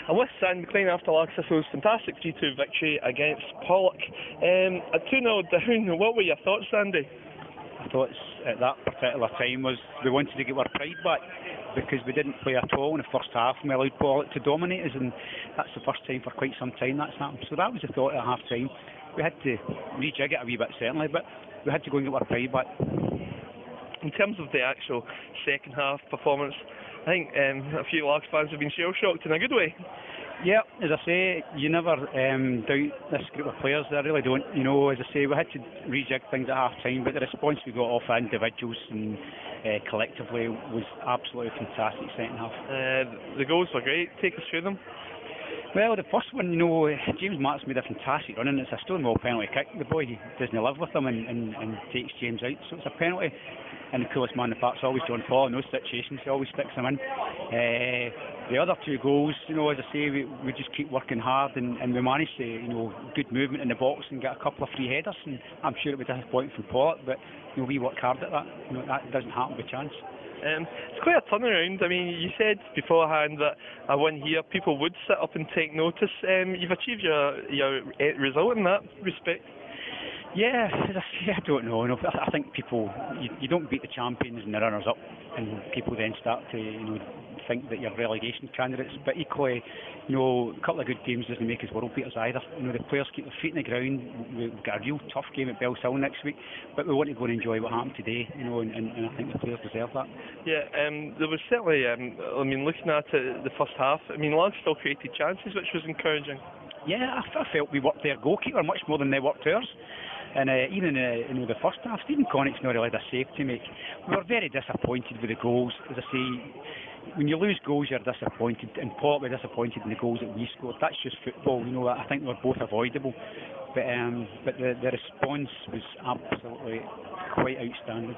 I'm with Sandy McLean after Laxisso's fantastic 3-2 victory against Pollock. At 2-0 down, what were your thoughts, Sandy? My thoughts at that particular time was we wanted to get our pride back because we didn't play at all in the first half and we allowed Pollock to dominate us, and that's the first time for quite some time that's happened. So that was the thought at half time. We had to rejig it a wee bit certainly, but we had to go and get our pride back. In terms of the actual second half performance, I think a few Larks fans have been shell-shocked in a good way. Yeah, as I say, you never doubt this group of players. I really don't. You know, as I say, we had to rejig things at half time, but the response we got off individuals and collectively was absolutely fantastic second half. The goals were great. Take us through them. Well, the first one, you know, James Marks made a fantastic run, and it's a Stonewall penalty kick. The boy doesn't live with him and takes James out, so it's a penalty. And the coolest man in the park's always John Paul in those situations. He always sticks them in. The other two goals, you know, as I say, we just keep working hard, and we managed to, you know, good movement in the box and get a couple of free headers. And I'm sure it was disappointing from Pollock, but you know, we work hard at that. You know, that doesn't happen by chance. It's quite a turnaround. I mean, you said beforehand that a win here, people would sit up and take notice. You've achieved your result in that respect. Yeah, as I say, I don't know. I think people, you don't beat the champions and the runners up, and people then start to, you know, think that you're relegation candidates. But equally, you know, a couple of good games doesn't make us world beaters either. You know, the players keep their feet in the ground. We've got a real tough game at Bellshill next week, but we want to go and enjoy what happened today. You know, and I think the players deserve that. Yeah, there was certainly. I mean, looking at it, the first half, I mean, Larks still created chances, which was encouraging. Yeah, I felt we worked their goalkeeper much more than they worked ours. And even in the first half, Stephen Connick's not really had a save to make. We were very disappointed with the goals. As I say, when you lose goals, you're disappointed, and Pollock were disappointed in the goals that we scored. That's just football, you know. I think they were both avoidable, but the response was absolutely quite outstanding.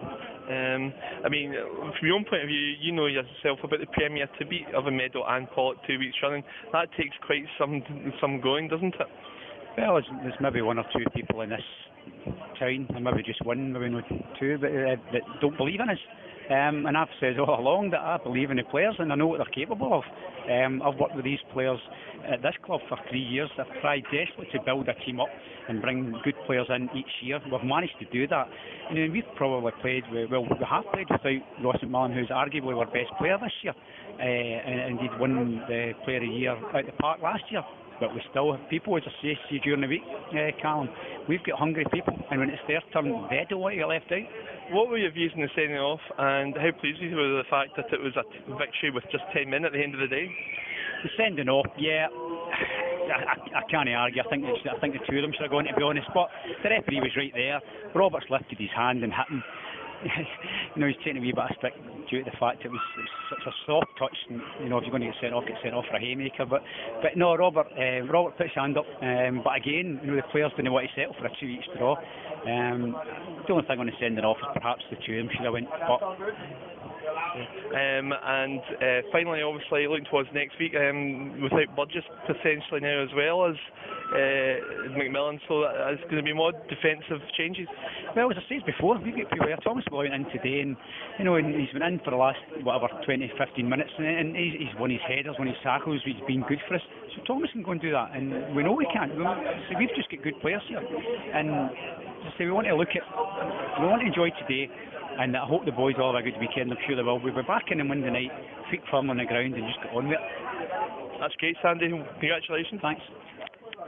I mean, from your own point of view, you know yourself about the Premier, to beat Oviedo and Pollock 2 weeks running. That takes quite some going, doesn't it? Well, there's maybe one or two people in this town, and maybe just one, maybe not two, but that don't believe in us. And I've said all along that I believe in the players and I know what they're capable of. I've worked with these players at this club for 3 years. I've tried desperately to build a team up and bring good players in each year. We've managed to do that. You know, we've probably played, we have played without Ross McMillan, who's arguably our best player this year, and he'd won the Player of the Year out the park last year. But we still have people, as I say to you during the week, Callum, we've got hungry people, and when it's their turn, they don't want to get left out. What were your views on the sending off, and how pleased were you with the fact that it was a victory with just 10 men at the end of the day? The sending off, yeah, I can't argue. I think the two of them should have gone, to be honest, but the referee was right there. Roberts lifted his hand and hit him. You know, he's taking a wee bit of stick due to the fact it was such a soft touch, and you know, if you're going to get sent off for a haymaker. But no, Robert put his hand up. But again, you know, the players didn't want to settle for a 2 weeks draw. The only thing on the sending off is perhaps the two of them should have went. But and finally, obviously, looking towards next week, without Burgess potentially now as well as McMillan, so it's going to be more defensive changes. Well, as I said before, we've got people there. Thomas William in today, and you know, and he's been in for the last 20-15 minutes, and he's won his headers, won his tackles. He's been good for us. So Thomas can go and do that, and we know we can. So we've just got good players here, and as I say, we want to enjoy today. And I hope the boys all have a good weekend. I'm sure they will. We'll be back in on Monday night, feet firm on the ground, and just get on with it. That's great, Sandy. Congratulations. Thanks.